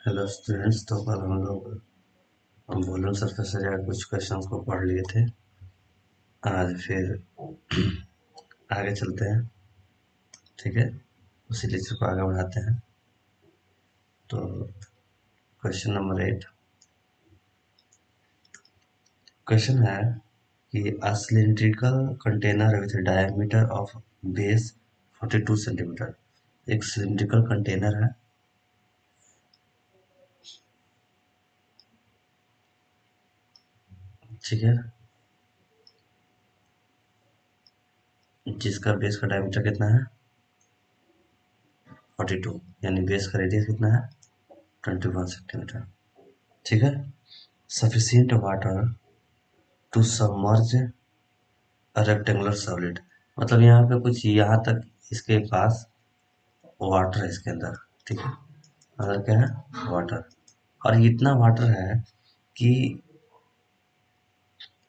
Hello students. तो कल हम लोग वॉल्यूम सरफेस एरिया कुछ क्वेश्चंस को पढ़ लिए थे। आज फिर आगे चलते हैं, ठीक है। उसी लेक्चर को आगे बढ़ाते हैं। तो क्वेश्चन नंबर 8 क्वेश्चन है कि a cylindrical container with diameter of base 42 centimetre. एक सिलिंड्रिकल कंटेनर है, ठीक है, जिसका बेस का डायमीटर कितना है 42, यानी बेस का रेडियस कितना है 21 सेंटीमीटर, ठीक है। Sufficient water to submerge rectangular solid, मतलब यहाँ पे कुछ यहाँ तक इसके पास वाटर है इसके अंदर, ठीक है। अंदर क्या है वाटर, और इतना वाटर है कि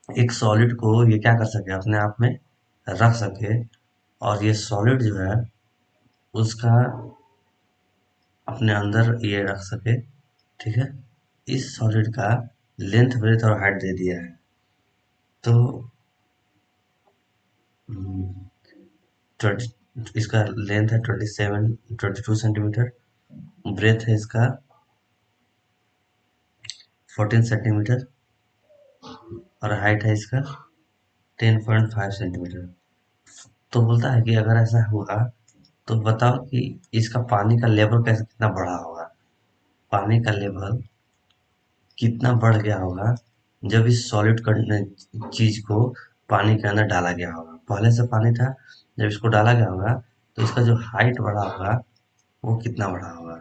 एक सॉलिड को ये क्या कर सके, अपने आप में रख सके, और ये सॉलिड जो है उसका अपने अंदर ये रख सके, ठीक है। इस सॉलिड का लेंथ ब्रेथ और हाइट दे दिया है। तो 20 इसका लेंथ है 22 सेंटीमीटर, ब्रेथ है इसका 14 सेंटीमीटर, और हाइट है इसका 10.5 सेंटीमीटर। तो बोलता है कि अगर ऐसा हुआ तो बताओ कि इसका पानी का लेवल कैसे कितना बढ़ा होगा, पानी का लेवल कितना बढ़ गया होगा जब इस सॉलिड चीज को पानी के अंदर डाला गया होगा। पहले से पानी था, जब इसको डाला गया होगा तो इसका जो हाइट बढ़ा होगा वो कितना बढ़ा होगा।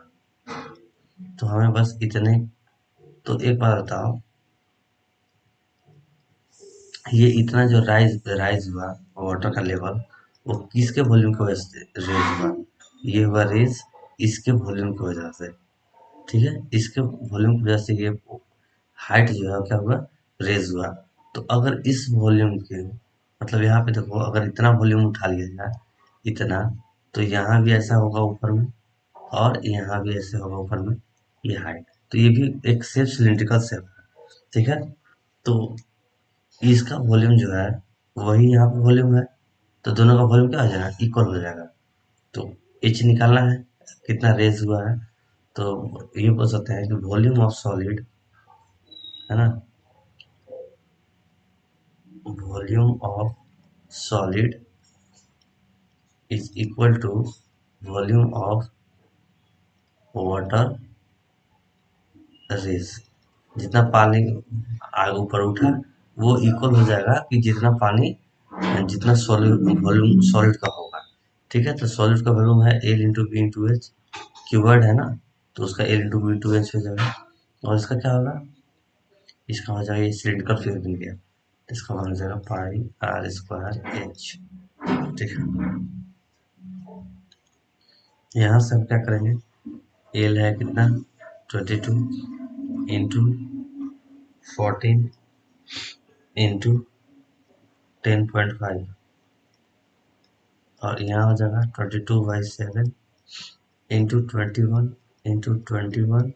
तो हमें बस इतने, तो एक बार बताओ, ये इतना जो राइज राइज हुआ वाटर का लेवल, वो किसके वॉल्यूम की वजह से रेज हुआ, ये हुआ रेज इसके वॉल्यूम की वजह से, ठीक है। इसके वॉल्यूम की वजह से ये हाइट जो है क्या हुआ, रेज हुआ। तो अगर इस वॉल्यूम के, मतलब यहाँ पे देखो, अगर इतना वॉल्यूम उठा लिया जाए इतना, तो यहाँ भी ऐसा होगा ऊपर में, और यहाँ भी ऐसे होगा ऊपर में, ये हाइट। तो ये भी एक सेफ सिलिंड्रिकल शेप है, ठीक है। तो इसका वॉल्यूम जो है वही यहाँ पे वॉल्यूम है, तो दोनों का वॉल्यूम क्या हो जाएगा, इक्वल हो जाएगा। तो एच निकालना है कितना रेज हुआ है। तो ये बोल सकते हैं कि वॉल्यूम ऑफ सॉलिड, है ना, volume of solid is equal to volume of water raise. जितना पानी आगे ऊपर उठा वो इक्वल हो जाएगा कि जितना पानी, जितना सॉलिड वॉल्यूम सॉलिड का होगा, ठीक है। तो सॉलिड का वॉल्यूम है L into B into H, cuboid है ना, तो उसका L into B into H हो जाएगा। और इसका क्या होगा, इसका हो जाएगा, ये सिलिंड्रिकल फिगर बन गया, इसका मान हो जाएगा पाई आर स्क्वायर एच, ठीक है। यहाँ से हम क्या करेंगे, एल है कितना 22 इंटू 14 इंटू 10.5, और यहाँ हो जाएगा 22/7 इंटू 21 इंटू 21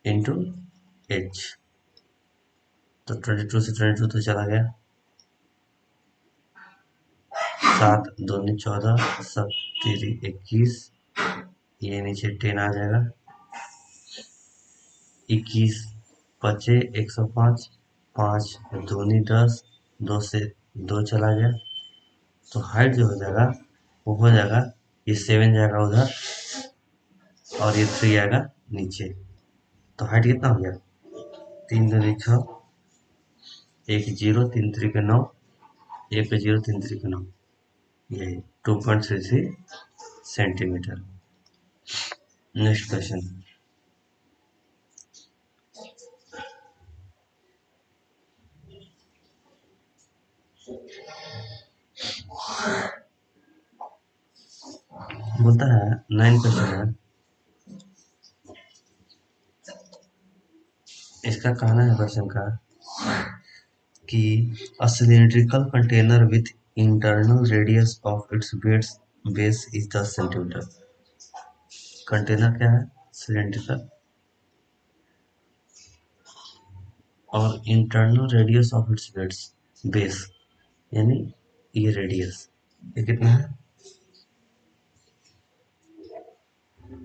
इंटू एच। तो 22 से 22 तो चला गया, 7 दूनी 14, 7 3 21, ये नीचे 10 आ जाएगा, 21 बचे 105, 5 दूनी 10, 2 से 2 चला गया। तो हाइट जो हो जाएगा वो हो जाएगा, ये 7 जाएगा उधर और ये 3 आएगा नीचे। तो हाइट कितना हो गया, 3 दूनी 6, 1 0, 3 3 9, 1 0, 3 3 9, यही 2.33 सेंटीमीटर। नेक्स्ट क्वेश्चन, बोलता है 9 क्वेश्चन है, इसका कहना है क्वेश्चन का कि a cylindrical container with internal radius of its base is 10 centimetre. Container क्या है, सिलिंड्रिकल, और internal radius of its base, यानी ये रेडियस, ये कितना है,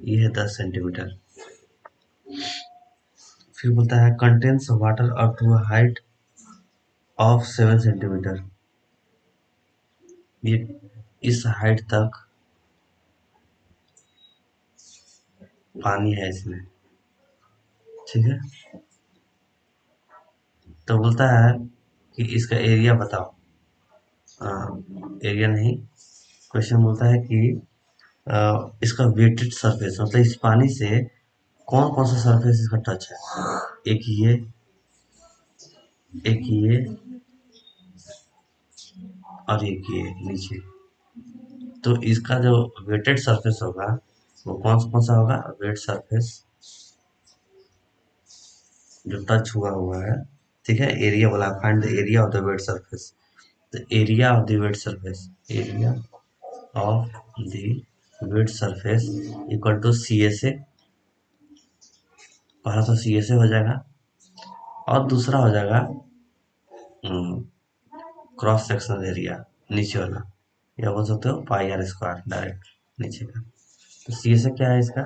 ये है 10 सेंटीमीटर। फिर बोलता है contains water up to a height of 7 centimetre, ये इस हाइट तक पानी है इसमें, ठीक है। तो बोलता है कि इसका एरिया बताओ, एरिया नहीं, क्वेश्चन बोलता है कि इसका वेटेड सरफेस, मतलब इस पानी से कौन कौन सा सरफेस इसका टच है, एक ये, एक ये, और एक ये नीचे। तो इसका जो वेटेड सरफेस होगा वो कौन कौन सा होगा, वेट सरफेस जो टच हुआ हुआ है, ठीक है। एरिया बोला, find the area of the wet surface, the area of the wet surface, area of the wet surface equal to C S A, पहला तो सी एस ए हो जाएगा, और दूसरा हो जाएगा क्रॉस सेक्शनल एरिया, नीचे वाला, या बोल सकते हो पाई आर स्क्वायर डायरेक्ट नीचे का। तो सी एस ए क्या है इसका,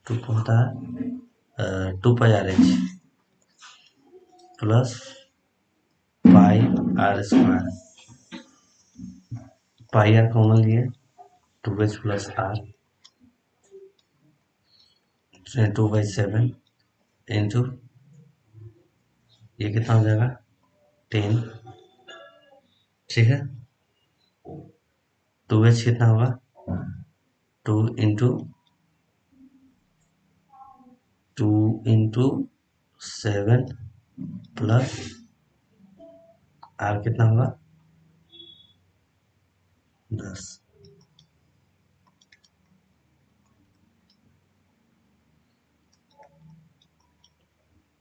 टू होता है 2 pi r h plus pi are square, pi r common लिए 2h प्लस आर 2/7 इंटू, ये कितना हो जाएगा 10, ठीक है। 2h कितना होगा 2 इंटू 7 प्लस आर कितना होगा 10,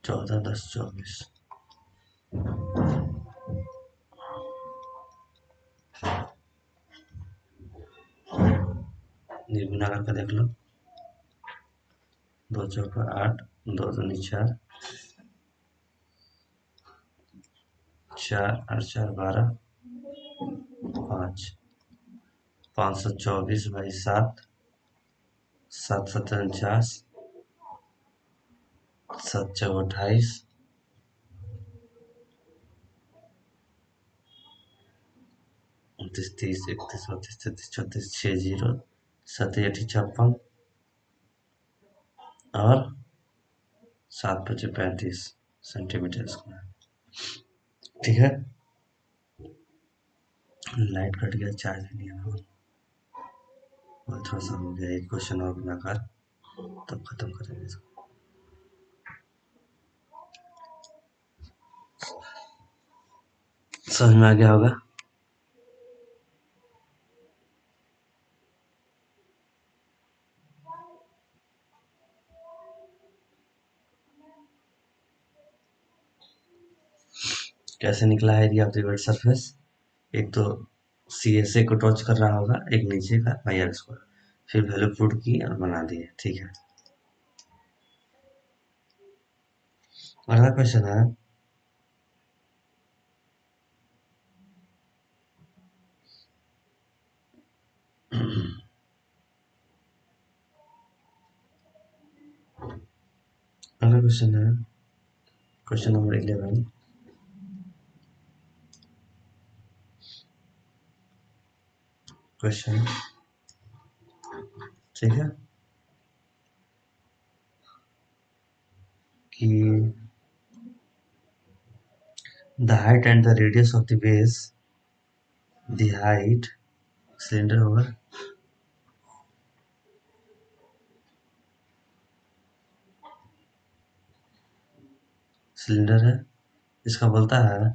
14 10 24, ये गुना करके देख लो, 2 चौका 8, 2 दूनी 4, 4 8 4 12, 5, 524/7, 7 7 49, 7 4 28, 29 30 31 32 33 34 6 0, 7 8 56, और 7 5 35 सेंटीमीटर स्क्वायर, ठीक है। लाइट कट गया, चार्ज नहीं है फोन, और थोड़ा सा हो गया, एक क्वेश्चन और बनाकर तब खत्म करेंगे इसको। समझ में आ गया होगा। कैसे निकला है area of the wet surface, एक तो सी एस ए को टच कर रहा होगा, एक नीचे का पाई आर स्क्वायर, फिर वैल्यू पुट की और बना दिए, ठीक है। अगला क्वेश्चन है अगला क्वेश्चन है क्वेश्चन नंबर 11, क्वेश्चन, ठीक है, कि the height and the radius of the base, the height cylinder होगा, सिलेंडर है, इसका बोलता है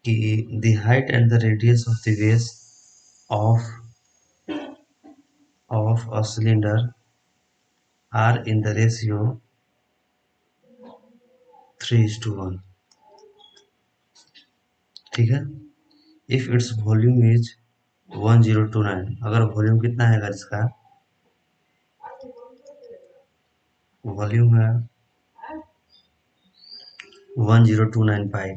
कि the height and the radius of the base of a cylinder are in the ratio 3:1, ठीक है। इफ इट्स वॉल्यूम इज 1029, अगर volume कितना है, अगर इसका वॉल्यूम है 1029 पाई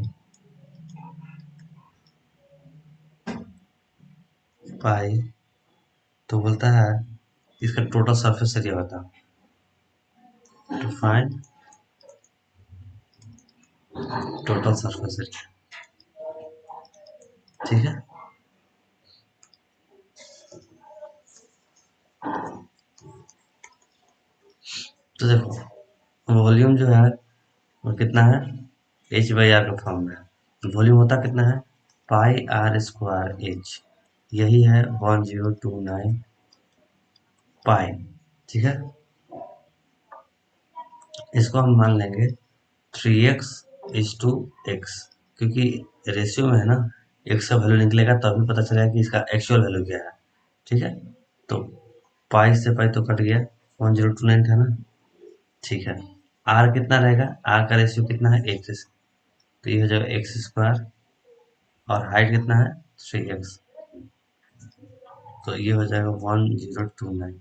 पाई, तो बोलता है इसका टोटल सरफेस एरिया बता। To find total surface area, ठीक है। तो देखो वॉल्यूम जो है वो कितना है, एच बाई आर का फॉर्म में है। वॉल्यूम होता कितना है, पाई आर स्क्वायर एच, यही है 1029 पाई, ठीक है। इसको हम मान लेंगे 3x/x, क्योंकि रेशियो में है ना, x का वैल्यू निकलेगा तभी पता चलेगा कि इसका एक्चुअल वैल्यू क्या है, ठीक है। तो पाई से पाई तो कट गया, 1029 था ना, ठीक है। आर कितना रहेगा, आर का रेशियो कितना है, x, तो ये हो जाएगा एक्स स्क्वायर, और हाइट कितना है 3x, तो ये हो जाएगा 1029।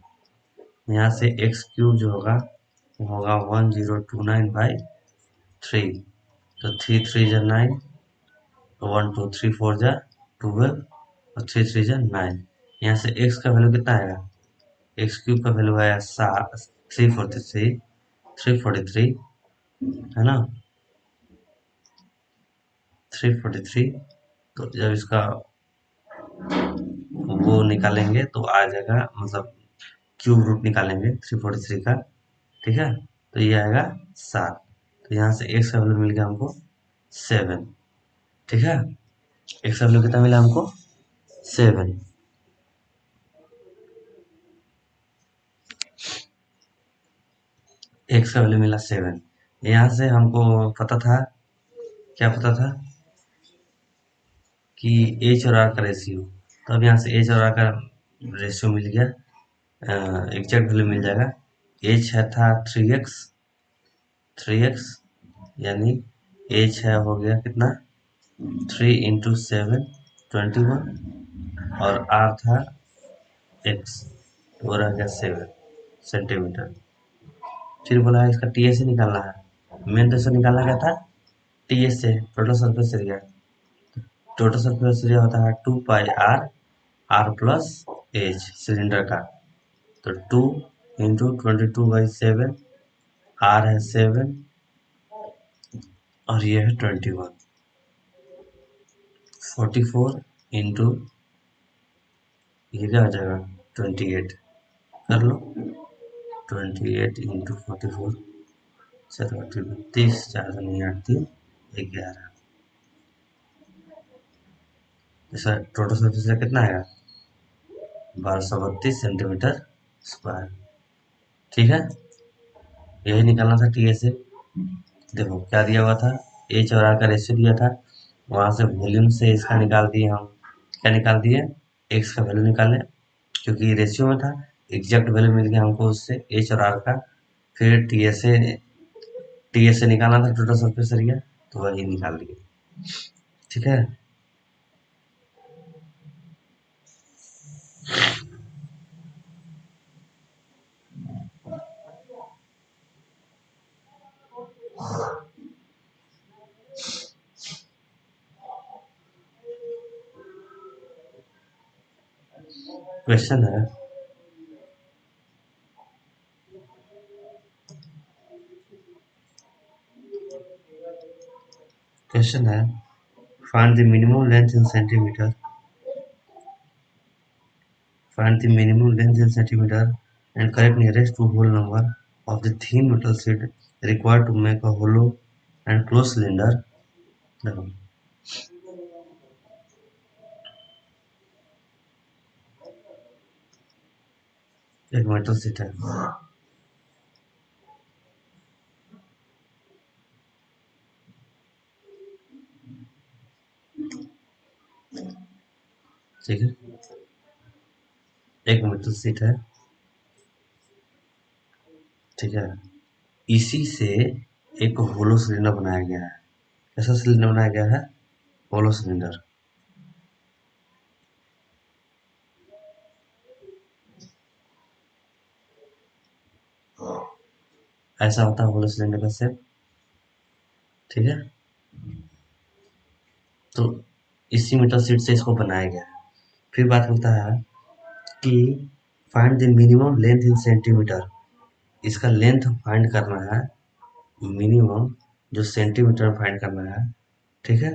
यहाँ से एक्स क्यूब जो होगा वो होगा 1029/3, तो 3 3 जा 9, 1 2 3 4 जा 12, और 3 3 जा 9। यहाँ से x का वैल्यू कितना आएगा, एक्स क्यूब का वैल्यू आया 343, है ना, 343। तो जब इसका वो निकालेंगे तो आ जाएगा, मतलब क्यूब रूट निकालेंगे 343 का, ठीक है, तो ये आएगा 7। तो यहाँ से एक्स का वैल्यू मिल गया हमको 7, ठीक है। एक्स का वैल्यू कितना मिला हमको, 7। एक्स का वैल्यू मिला 7। यहाँ से हमको पता था, क्या पता था कि एच और आर का रेशियो, तो अब यहाँ से एच और आर का रेशियो मिल गया, एग्जैक्ट वैल्यू मिल जाएगा। एच है था 3x, यानी एच है हो गया कितना 3 × 7 21, और आर था एक्स, वो रह गया 7 सेंटीमीटर। फिर बोला इसका टी एस से निकालना है, मेन तो इससे निकालना क्या था, टी एस से, total surface area. Total surface area होता है 2 pi r plus H cylinder का, तो 2 × 22/7, आर है 7, और ये है 21, 44 इंटू, ये क्या हो जाएगा 28, कर लो, 28 × 44, 32, 4 नहीं 8 3 11, इसका टोटल सरफेस एरिया कितना आएगा 1232 सेंटीमीटर स्क्वायर, ठीक है। यही निकालना था टी एस से। देखो क्या दिया हुआ था, एच और आर का रेशियो दिया था, वहां से वॉल्यूम से इसका निकाल दिए हम, क्या निकाल दिए, एक्स का वैल्यू निकाले, क्योंकि रेशियो में था, एग्जैक्ट वैल्यू मिल गया हमको उससे एच और आर का। फिर टी एस से निकालना था टोटल सरफेस एरिया, तो वही निकाल दिए, ठीक है। क्वेश्चन है, क्वेश्चन है, find the minimum length in centimetre, find the minimum length in centimeter and correct nearest to whole number of the thin metal sheet required to make a hollow and closed cylinder. देखो एक metal sheet है, ठीक है, एक metal sheet है, ठीक है। इसी से एक होलो सिलेंडर बनाया गया है। कैसा सिलेंडर बनाया गया है, होलो सिलेंडर। ऐसा होता है होलो सिलेंडर का शेप, ठीक है। तो इसी मेटल शीट से इसको बनाया गया है। फिर बात करता है कि find the minimum length in centimetre. इसका लेंथ फाइंड करना है, मिनिमम जो सेंटीमीटर में फाइंड करना है, ठीक है।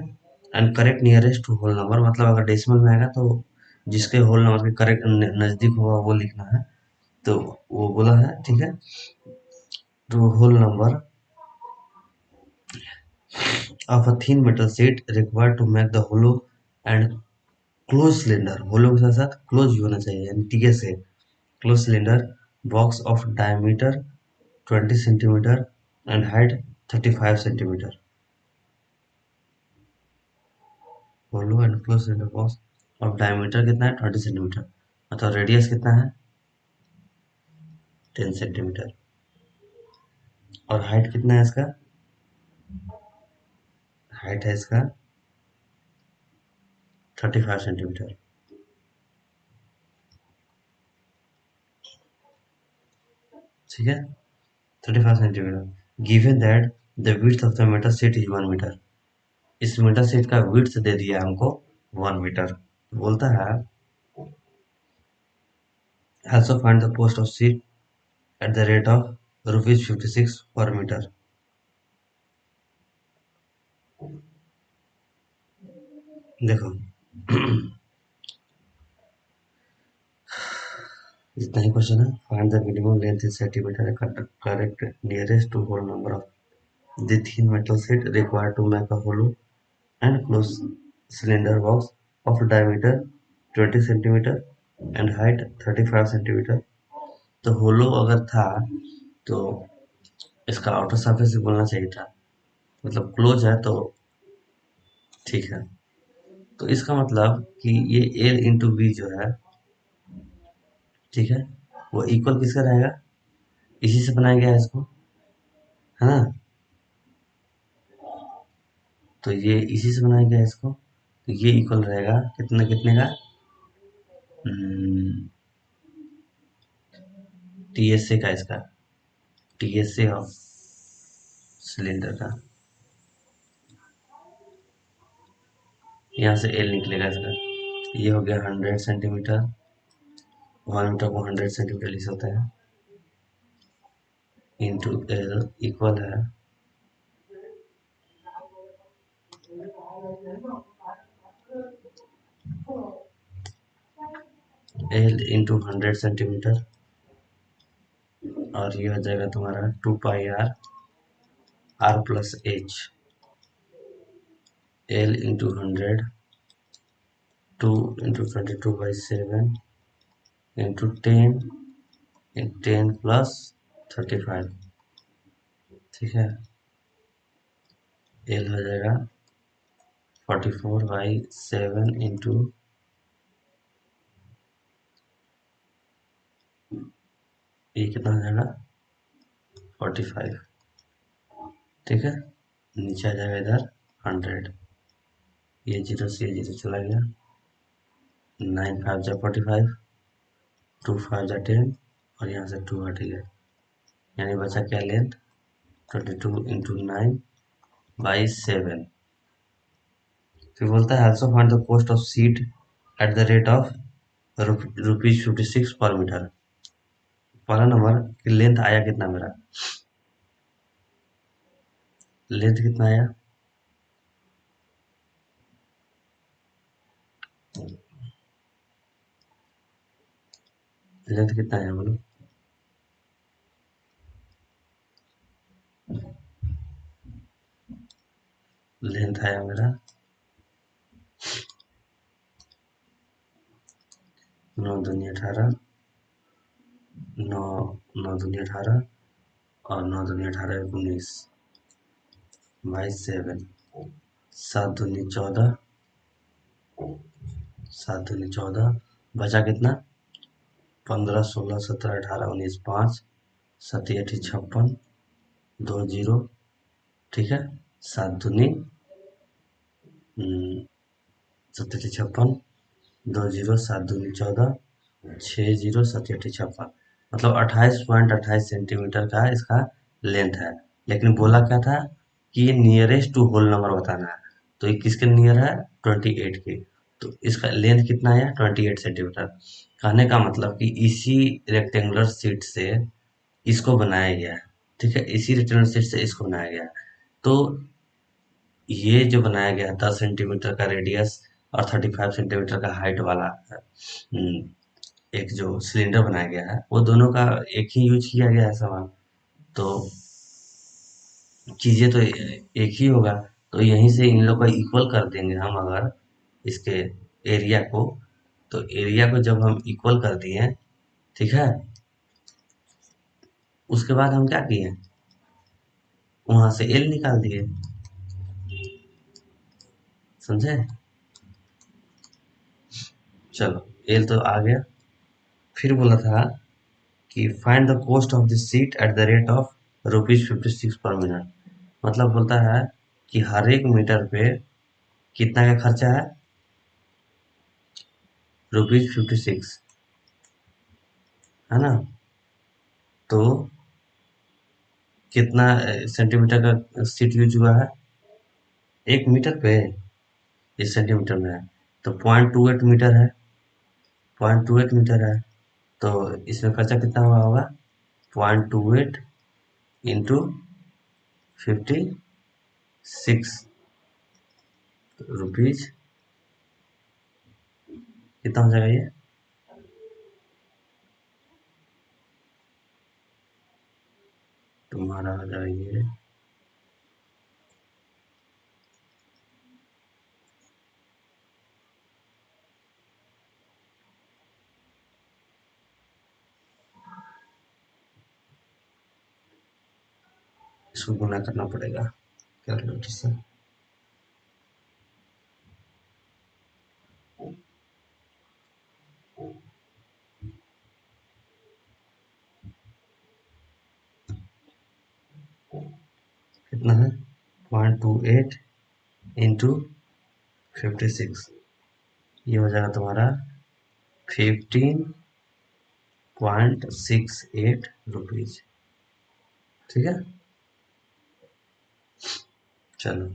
And correct nearest whole number, मतलब अगर डेसिमल में आएगा तो जिसके होल नंबर के करेक्ट नजदीक होगा वो लिखना है। तो वो बोला है, ठीक है। तो whole number of a thin metal sheet required to make the hollow and close cylinder, hollow के साथ साथ क्लोज भी होना चाहिए, यानी टीएस है। Close cylinder box of diameter 20 centimetre and height 35 centimetre. Hollow and close cylinder box of diameter कितना है, 20 सेंटीमीटर, मतलब रेडियस कितना है, 10 सेंटीमीटर। और हाइट कितना है इसका, हाइट है इसका 35 सेंटीमीटर। ठीक है, 35 centimetre. Given that the width of the metal sheet is 1 metre. इस मेटल शीट का विड्थ दे दिया हमको 1 मीटर। बोलता है also find the cost of sheet at the rate of rupees 56 per meter। देखो इतना ही क्वेश्चन है। Find the minimum length in centimetre correct nearest to whole number of the thin metal sheet required to make a hollow and close cylinder box of diameter 20 centimeter and height 35 centimeter। तो होलो अगर था तो इसका outer surface भी बोलना चाहिए था, मतलब क्लोज है तो ठीक है। तो इसका मतलब कि ये एल इंटू बी जो है, ठीक है, वो इक्वल किसका रहेगा, इसी से बनाया गया है इसको, है ना। तो ये इसी से बनाया गया है इसको, तो ये इक्वल रहेगा कितने कितने का, टी एस ए का, इसका T S A of cylinder का। यहाँ से एल निकलेगा इसका, ये हो गया 100 सेंटीमीटर। 1 मीटर को 100 सेंटीमीटर लिख सकते हैं, इंटू एल इक्वल है एल इंटू 100 सेंटीमीटर, और ये हो जाएगा तुम्हारा 2 pi r plus h. L into 100, 2 into 22/7 into 10, 10 plus 35। ठीक है, एल हो जाएगा 44/7 इंटू, ये कितना हो जाएगा 45। ठीक है, नीचे आ जाएगा इधर 100, ये जीरो से ये जीरो चला गया, 9 5 जा 45, 2 5 जा 10, और यहाँ से 2 हट गया, यानी बचा क्या लेंथ, 22 into 9/7। फिर बोलता है also find the cost of seed at the rate of rupees 56 पर मीटर। पहला नंबर कि लेंथ आया कितना मेरा, लेंथ कितना आया, लेंथ कितना आया बोलो, लेंथ आया मेरा 9 दूनी 18, 9 9 दूनी 18, और 9 दूनी 18 19 बाई 7, 7 दूनी 14, 7 दूनी 14, बचा कितना, 15 16 17 18 19 5, 7 8 56, 2 जीरो, ठीक है। 7 दूनी 7 8 56, 2 जीरो, 7 दूनी 14, 6 जीरो, 7 8 56, मतलब 28.28 सेंटीमीटर का इसका लेंथ है। लेकिन बोला क्या था कि ये नियरेस्ट टू होल नंबर बताना है। तो ये किसके नियर है? 28 के। तो इसका लेंथ कितना है? 28 सेंटीमीटर। कहने का मतलब कि इसी रेक्टेंगुलर शीट से इसको बनाया गया है। ठीक है, इसी रेक्टेंगुलर शीट से इसको बनाया गया है। तो ये जो बनाया गया है 10 सेंटीमीटर का रेडियस और 35 सेंटीमीटर का हाइट वाला एक जो सिलेंडर बनाया गया है, वो दोनों का एक ही यूज किया गया है सामान। तो चीजें तो एक ही होगा। तो यहीं से इन लोग को इक्वल कर देंगे हम, अगर इसके एरिया को। तो एरिया को जब हम इक्वल कर दिए, ठीक है, उसके बाद हम क्या किए? वहां से एल निकाल दिए। समझे? चलो, एल तो आ गया। फिर बोला था कि find the cost of the seat at the rate of ₹56 पर मिनट। मतलब बोलता है कि हर एक मीटर पे कितना का खर्चा है? ₹56, है ना? तो कितना सेंटीमीटर का सीट यूज हुआ है? 1 मीटर पे? इस सेंटीमीटर में है तो 0.28 मीटर है। 0.28 मीटर है। तो इसमें खर्चा कितना हुआ होगा? 0.28 इंटू 56 रुपीज। कितना हो जाएगा ये? तुम्हारा हो जाएगा ये इसको गुना करना पड़ेगा कैलकुलेटर से। कितना है? 0.28 इंटू 56। ये हो जाएगा तुम्हारा 15.68 रुपीज। ठीक है, चलो।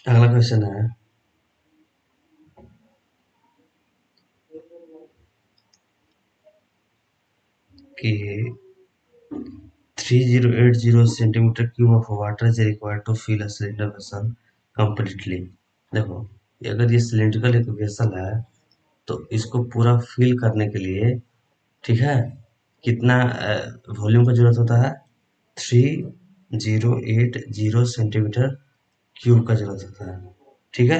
अगला क्वेश्चन है कि 3080 centimetre cube of water is required to fill a cylinder vessel completely. देखो, अगर ये सिलेंड्रिकल एक वेसल है तो इसको पूरा फिल करने के लिए, ठीक है, कितना वॉल्यूम का जरूरत होता है? 3080 सेंटीमीटर क्यूब का जरूरत होता है। ठीक है,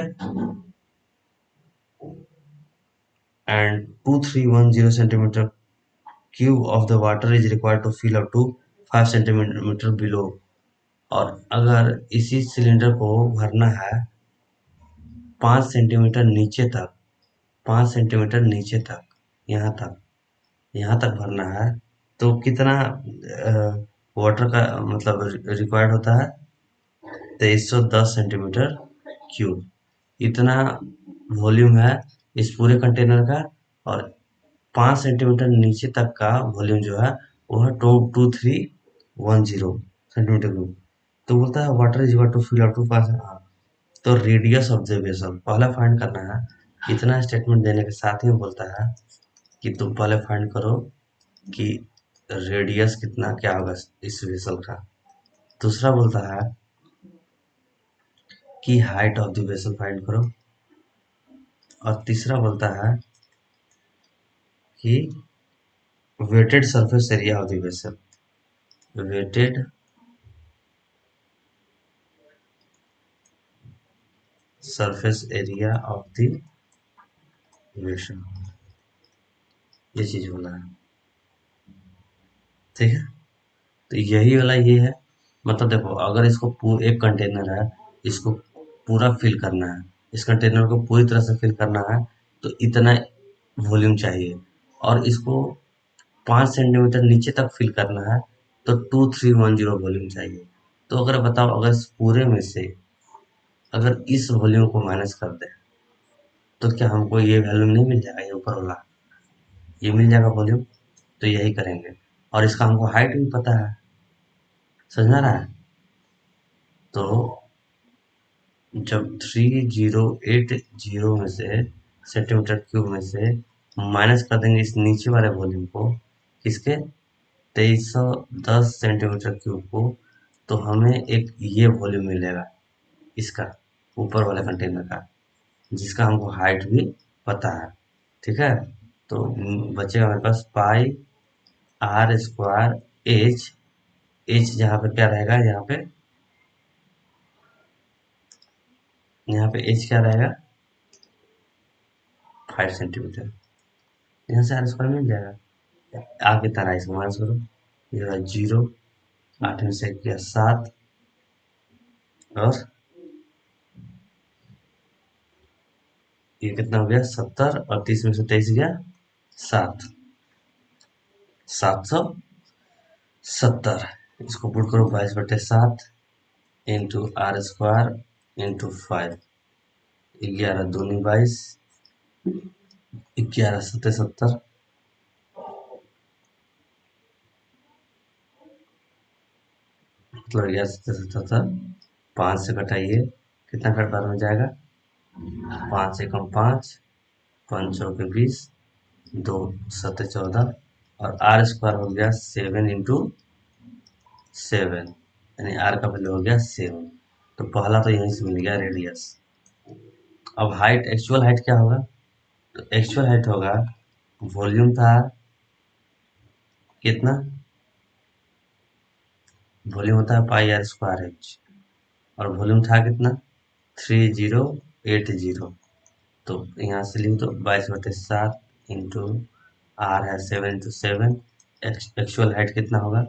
and 2310 centimetre cube of the water is required to fill up to 5 centimetre below. और अगर इसी सिलेंडर को भरना है 5 सेंटीमीटर नीचे तक, 5 सेंटीमीटर नीचे तक, यहाँ तक भरना है, तो कितना वाटर का मतलब रिक्वायर्ड होता है? 2310 सेंटीमीटर क्यूब। इतना वॉल्यूम है इस पूरे कंटेनर का। और 5 सेंटीमीटर नीचे तक का वॉल्यूम जो है वो है 2310 सेंटीमीटर क्यूब। तो बोलता है water is equal to fill up to 5। तो रेडियस ऑफ द वेसल पहला फाइंड करना है। इतना स्टेटमेंट देने के साथ ही बोलता है कि तुम पहले फाइंड करो कि रेडियस कितना क्या होगा इस वेसल का। दूसरा बोलता है कि height of the vessel find करो। और तीसरा बोलता है कि wetted surface area of the vessel, wetted surface area of the vessel, ये चीज बोला है। ठीक है, तो यही वाला ये है। मतलब देखो, अगर इसको एक कंटेनर है, इसको पूरा फिल करना है, इस कंटेनर को पूरी तरह से फिल करना है, तो इतना वॉल्यूम चाहिए। और इसको 5 सेंटीमीटर नीचे तक फिल करना है, तो 2310 वॉल्यूम चाहिए। तो अगर बताओ, अगर इस पूरे में से अगर इस वॉल्यूम को माइनस कर दे तो क्या हमको ये वॉल्यूम नहीं मिल जाएगा, ये ऊपर वाला ये मिल जाएगा वॉल्यूम। तो यही करेंगे, और इसका हमको हाइट भी पता है, समझ में आ रहा है। तो जब 3080 में से सेंटीमीटर क्यूब में से माइनस कर देंगे इस नीचे वाले वॉल्यूम को, किसके, 2310 सेंटीमीटर क्यूब को, तो हमें एक ये वॉल्यूम मिलेगा इसका, ऊपर वाले कंटेनर का, जिसका हमको हाइट भी पता है। ठीक है, तो बचेगा हमारे पास पाई आर स्क्वायर एच। एच जहाँ पे क्या रहेगा, यहाँ पे एच क्या रहेगा, 5 सेंटीमीटर। यहाँ से आर स्क्वायर मिल जाएगा। आगे तरह इसको माइनस करो, ये रहा 0, 8 में से किया 7, और ये कितना हो गया 70, और 30 में से 23 गया 7, 770। इसको पुट करो 22/7 इंटू आर स्क्वायर इंटू 5, 11 दूनी 22, 11 सत्ते 70, मतलब 11 सत्ते 77। 5 से घटाइए, कितना घट बाद में जाएगा, 5 से कम 5, 5 चौके 20, 2 सत्ते 14, और आर स्क्वायर हो गया 7 × 7, यानी आर का वैल्यू हो गया 7। तो पहला तो यहीं से मिल गया रेडियस। अब हाइट, एक्चुअल हाइट क्या होगा, तो एक्चुअल हाइट होगा, वॉल्यूम था कितना, वॉल्यूम होता है पाई आर स्क्वायर एच, और वॉल्यूम था कितना 3080। तो यहाँ से लिख दो 22/7 इंटू आर है 7 × 7। एक्चुअल हाइट कितना होगा,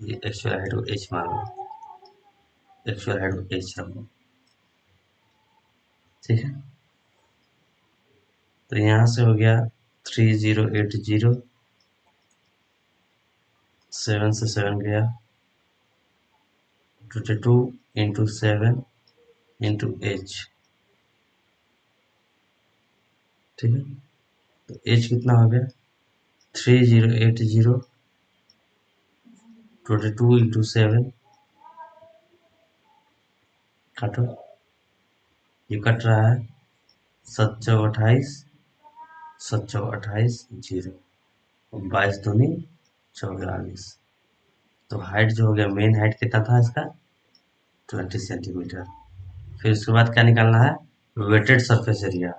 ये एक्चुअल हाइट को एच मान लो, एक्चुअल हाइट को एच रखो। ठीक है, तो यहाँ से हो गया 3080, 7 से 7 गया, 22 × 7 इंटू एच। ठीक है, तो एच कितना हो गया 3080, 22 × 7, काटो, ये कट रहा है 7 × 28, 7 × 28 0, 22 दूनी 44। तो हाइट जो हो गया, मेन हाइट कितना था इसका 20 सेंटीमीटर। फिर उसके बाद क्या निकालना है, वेटेड सरफेस एरिया।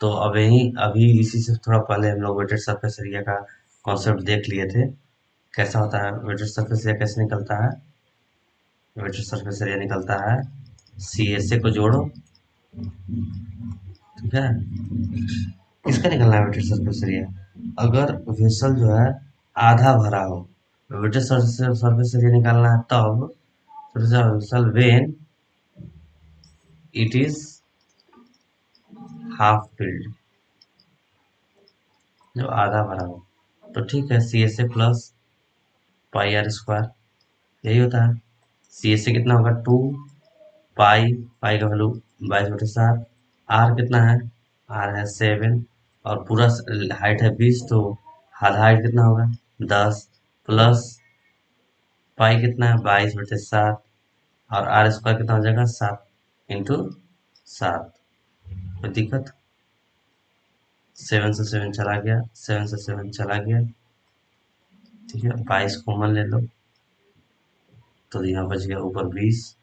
तो अब यही अभी इसी से थोड़ा पहले हम लोग वेटेड सरफेस एरिया का कॉन्सेप्ट देख लिए थे, कैसा होता है वेटेड सरफेस एरिया, कैसे निकलता है। वेटेड सरफेस एरिया निकलता है, सी एस ए को जोड़ो, ठीक है। किसका निकलना है वेटेड सरफेस एरिया, अगर वेसल जो है आधा भरा हो, वेटेड सरफेस एरिया निकालना है तब, vessel when it is half filled, जो आधा भरा हो। तो ठीक है, C S A plus pi are square, यही होता है। सी एस ए कितना होगा 2 पाई, पाई का वैल्यू 22/7, आर कितना है, आर है 7, और पूरा हाइट है 20, तो आधा हाइट कितना होगा 10, प्लस पाई कितना है 22/7, और आर स्क्वायर कितना हो जाएगा 7 इंटू 7। कोई दिक्कत, 7 से 7 चला गया, 7 से 7 चला गया, ठीक है। 22 कॉमन ले लो, तो यहाँ बच गया ऊपर 20,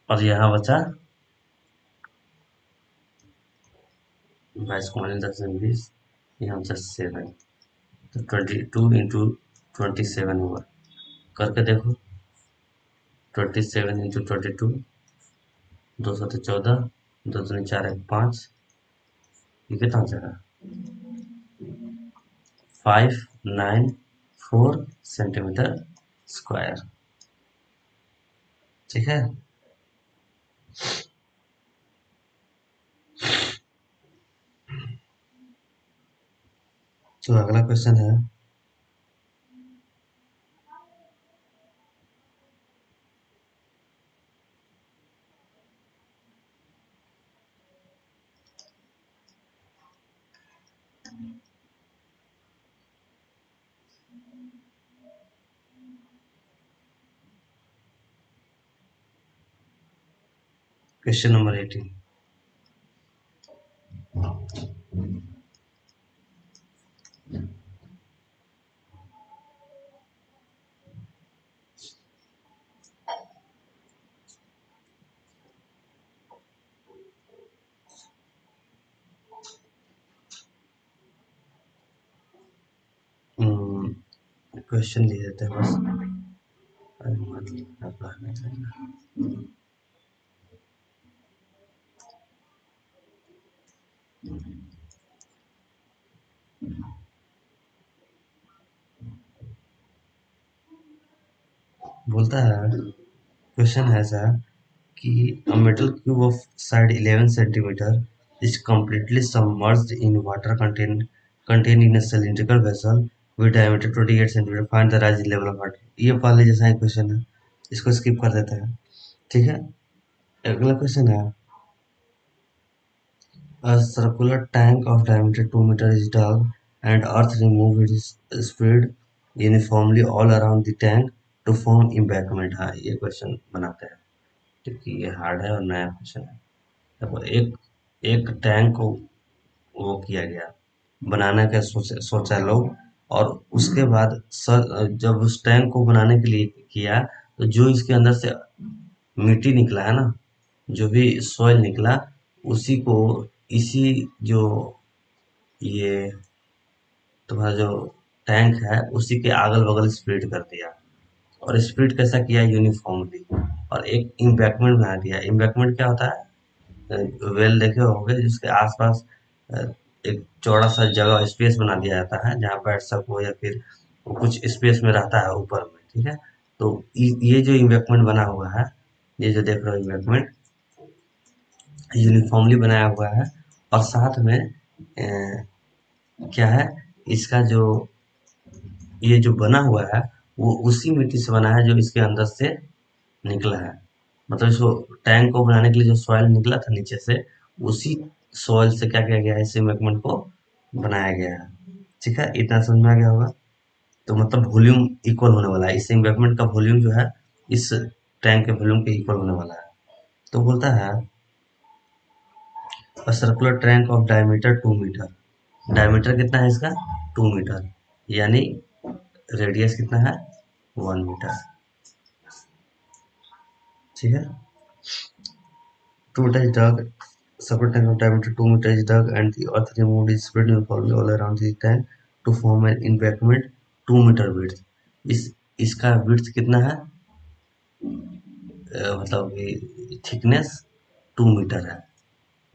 और यहाँ बचा 22 कॉमन 10 में 20, यहाँ बचा 7, तो 22 × 27 हुआ। करके देखो, 27 × 22, 2 × 14, 2 दूनी 4 1 5, ये कितना हो जाएगा 594 सेंटीमीटर स्क्वायर। ठीक है, तो अगला क्वेश्चन है, क्वेश्चन नंबर 18। क्वेश्चन लिख देते हैं बस। अरे मतलब पढ़ने लगना। बोलता है, क्वेश्चन है ऐसा कि a metal cube of side 11 centimeter is completely submerged in water contained in a cylindrical vessel with diameter 28 centimeter. Find the rising level of water. ये पहले जैसा ही क्वेश्चन है, इसको स्किप कर देते हैं। ठीक है, अगला क्वेश्चन है, a circular tank of diameter 2 meter is dug and earth removed is spread uniformly all around the tank to form embankment. हाँ, ये क्वेश्चन बनाते हैं क्योंकि ये हार्ड है और नया क्वेश्चन है। देखो, एक एक टैंक को वो किया गया, बनाने का सोचा लोग, और उसके बाद जब उस टैंक को बनाने के लिए किया, तो जो इसके अंदर से मिट्टी निकला है ना, जो भी सॉइल निकला, उसी को इसी जो ये तुम्हारा जो टैंक है उसी के अगल बगल स्प्रेड कर दिया। और स्प्रेड कैसा किया? यूनिफॉर्मली। और एक इम्बैकमेंट बना दिया। इम्बैकमेंट क्या होता है? वेल देखे होंगे जिसके आसपास अ, एक चौड़ा सा जगह स्पेस बना दिया जाता है जहाँ बैठ सको, या फिर वो कुछ स्पेस में रहता है ऊपर में। ठीक है, तो ये जो इम्बैकमेंट बना हुआ है, ये जो देख रहे हो इम्बैकमेंट, यूनिफॉर्मली बनाया हुआ है। और साथ में क्या है, इसका जो ये जो बना हुआ है वो उसी मिट्टी से बना है जो इसके अंदर से निकला है। मतलब इसको टैंक को बनाने के लिए जो सॉइल निकला था नीचे से, उसी सॉइल से क्या किया गया है, इस इम्बैकमेंट को बनाया गया है। ठीक है, इतना समझ में आ गया होगा। तो मतलब वॉल्यूम इक्वल होने वाला है, इस इम्बैकमेंट का वॉल्यूम जो है इस टैंक के वॉल्यूम के इक्वल होने वाला है। तो बोलता है, a circular tank of diameter 2 metre. Diameter कितना है इसका? 2 मीटर। यानी रेडियस कितना है? 1 मीटर। ठीक है, 2 meter is dug, separate tank of diameter 2 meter is dug and the earth removed is spread uniformly all around the tank to form an embankment 2 meter width. इस इसका width कितना है? मतलब कि थिकनेस 2 मीटर है।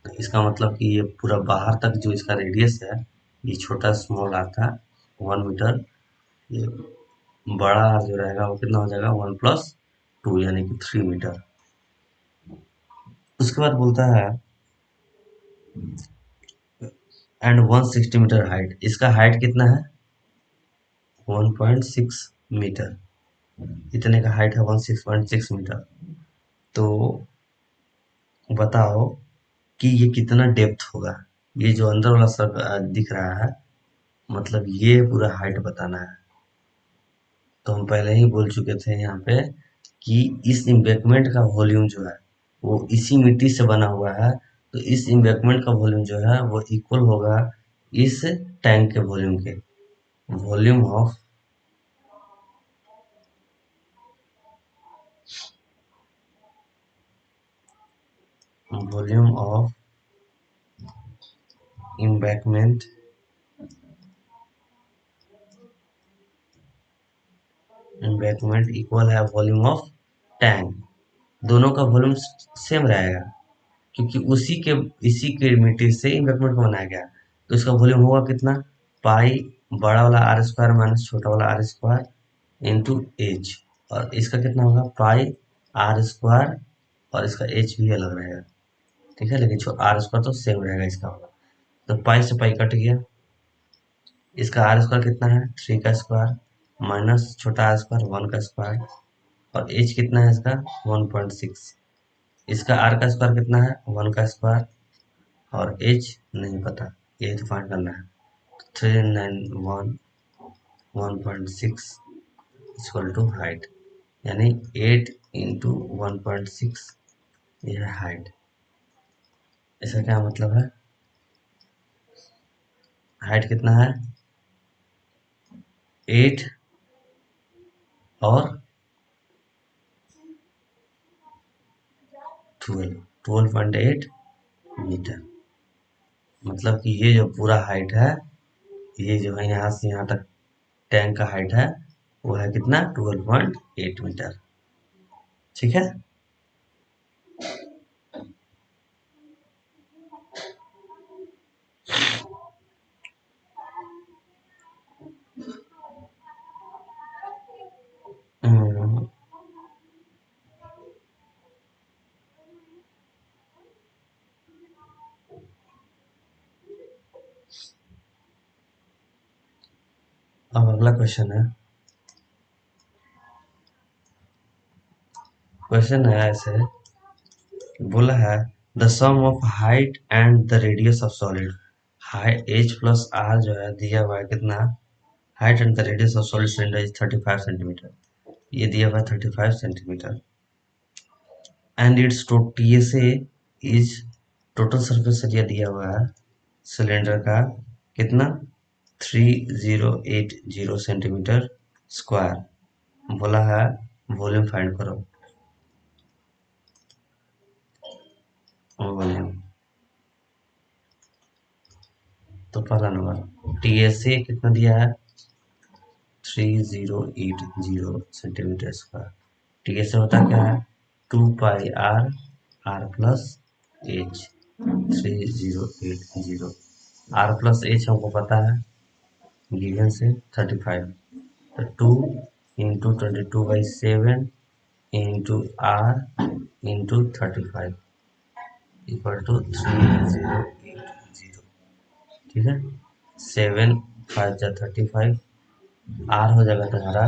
तो इसका मतलब कि ये पूरा बाहर तक जो इसका रेडियस है, ये छोटा स्मॉल आर था 1 मीटर, ये बड़ा आर जो रहेगा वो कितना हो जाएगा? 1 प्लस 2 यानी कि 3 मीटर। उसके बाद बोलता है एंड 160 मीटर हाइट। इसका हाइट कितना है? 1.6 मीटर। इतने का हाइट है 16.6 मीटर। तो बताओ कि ये कितना डेप्थ होगा। ये जो अंदर वाला सब दिख रहा है, मतलब ये पूरा हाइट बताना है। तो हम पहले ही बोल चुके थे यहाँ पे कि इस इम्बैकमेंट का वॉल्यूम जो है वो इसी मिट्टी से बना हुआ है। तो इस इम्बैकमेंट का वॉल्यूम जो है वो इक्वल होगा इस टैंक के वॉल्यूम के। Volume of volume of embankment embankment equal है वॉल्यूम ऑफ टैंक। दोनों का वॉल्यूम सेम रहेगा क्योंकि इसी के मिट्टी से इम्बैकमेंट को बनाया गया। तो इसका वॉल्यूम होगा कितना? पाई बड़ा वाला आर स्क्वायर माइनस छोटा वाला आर स्क्वायर इंटू एच। और इसका कितना होगा? पाई आर स्क्वायर, और इसका एच भी अलग रहेगा। ठीक है, लेकिन आर स्क्वायर तो सेम रहेगा इसका होगा। तो पाई से पाई कट गया। इसका आर स्क्वायर कितना है? 3 का स्क्वायर माइनस छोटा आर स्क्वायर 1 का स्क्वायर। और एच कितना है इसका? 1.6। इसका आर का स्क्वायर कितना है? 1 का स्क्वायर। और एच नहीं पता, ये तो फाइंड करना है। 391 1.6 इक्वल टू हाइट, यानी 8 इंटू 1.6, ये है हाइट। इसका क्या मतलब है? हाइट कितना है? 8 और 12.8 मीटर। मतलब कि ये जो पूरा हाइट है, ये जो है यहाँ से यहाँ तक टैंक का हाइट है, वो है कितना? 12.8 मीटर। ठीक है। हम्म, अब अगला क्वेश्चन है। क्वेश्चन है ऐसे, बोला है the sum of height and the radius of solid. Height H plus R जो है दिया हुआ है कितना? Height and the radius of solid cylinder is 35 centimetre. ये दिया हुआ है 35 centimetre. And its TSA is, total surface area दिया हुआ है सिलेंडर का कितना? 3080 सेंटीमीटर स्क्वायर। बोला है वॉल्यूम फाइंड करो। वॉल्यूम, तो पहला नंबर टीएसए कितना दिया है? 3080 सेंटीमीटर स्क्वायर। टीएसए होता क्या है? 2 pi r plus h. 3080, r plus h हमको पता है गिवन से 35। तो 2 × 22/7 into R into 35 equal to 3080। ठीक है। 7×5 = 35। आर हो जाएगा तुम्हारा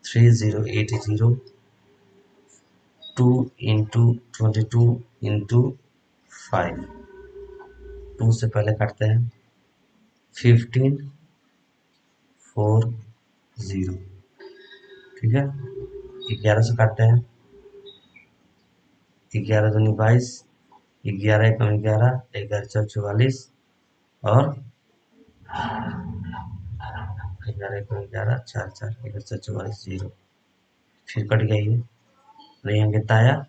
3080, 2 × 22 × 5। 2 से पहले काटते हैं 1540। ठीक है। 11 से काटते हैं 11×2 = 22। 11×1 = 11, 11×4 = 44 और 11×1 = 4, 4 11×4 = 44, 0। फिर कट गया ये, नहीं हम कितना आया?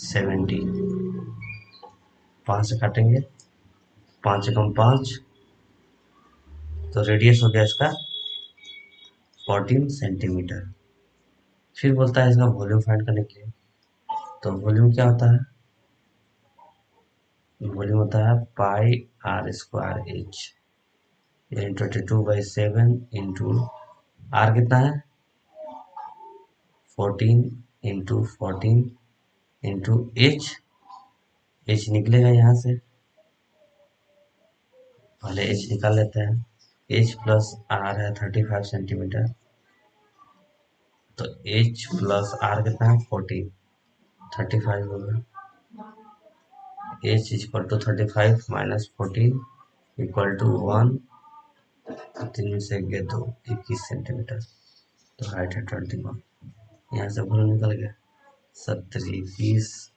70। 5 से काटेंगे 5×5, तो रेडियस हो गया इसका 14 सेंटीमीटर। फिर बोलता है इसका वॉल्यूम फाइंड करने के लिए। तो वॉल्यूम क्या होता है? वॉल्यूम होता है πr² यानी 22/7 इंटू आर कितना है? 14 इंटू 14 इंटू एच निकलेगा यहाँ से, पहले एच निकाल लेते हैं। एच प्लस आर है 35 सेंटीमीटर, तो एच प्लस आर कितना है? 14, 35 होगा। H equal to 35 minus 14 equal to 1। 3 में से 2, 21 सेंटीमीटर। तो हाइट है 21। यहाँ से वॉल्यूम निकल गया 70 20।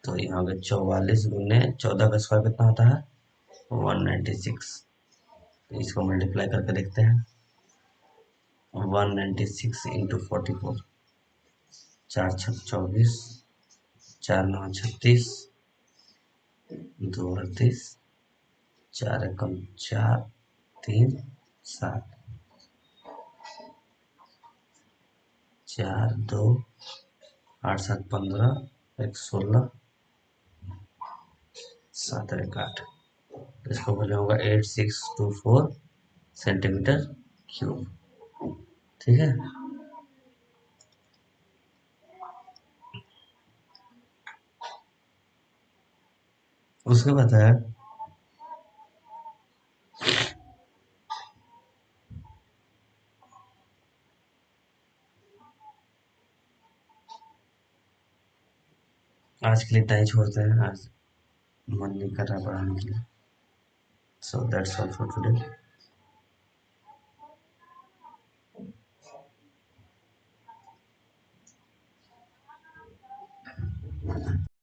तो यहाँ हो गया 44 × 14 का स्क्वायर कितना होता है? 196। तो इसको मल्टीप्लाई करके देखते हैं। 196 इंटू 44, 4×6 = 24, 4×9 = 36, 2 × 38, 4×1 = 4, 3 7, 4 2 8 7 15, 1 16, 7 1 8। इसको बोले होगा 8624 सेंटीमीटर क्यूब। ठीक है। उसके बाद है आज के लिए इतना ही छोड़ते हैं। आज मन नहीं कर रहा पढ़ाने के लिए। So that's all for today.